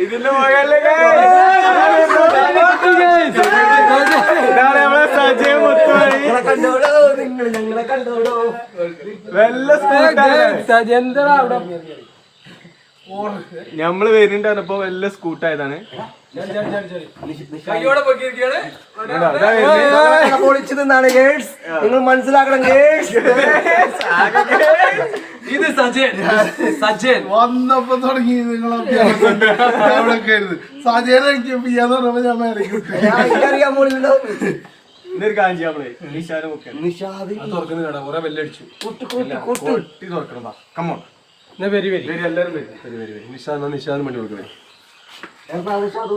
ഇതിന്റെ മകല്ലേ സജയം ഞങ്ങളെ കണ്ടോടോ ഞമ്മള് വരുന്നുണ്ടായിരുന്നപ്പോ വല്ല സ്കൂട്ടായതാണ്. പൊളിച്ചു നിന്നാണ് ഗേൾസ്, നിങ്ങൾ മനസ്സിലാക്കണം ഗേൾസ്. ഇത് സജയൻ സജയൻ വന്നപ്പോ തുടങ്ങി നിങ്ങളൊക്കെ സജയൻ എനിക്ക് പിയാന്ന് പറഞ്ഞപ്പോ ഞാൻ മേലേക്ക് വിട്ടു. എനിക്കറിയാൻ പോലുണ്ടാവും. ഇന്നൊരു കാര്യം ചെയ്യാം നമ്മള് നിഷാദ് നോക്കാം. നിഷാദ് തുറക്കുന്നില്ല കുറെ ബെല്ലടിച്ചു. കൊട്ടി തുറക്കണം. കമ്മോൺ എല്ലാരും വരും. നിഷാദ് വേണ്ടി കൊടുക്കണേ. നിഷാദ്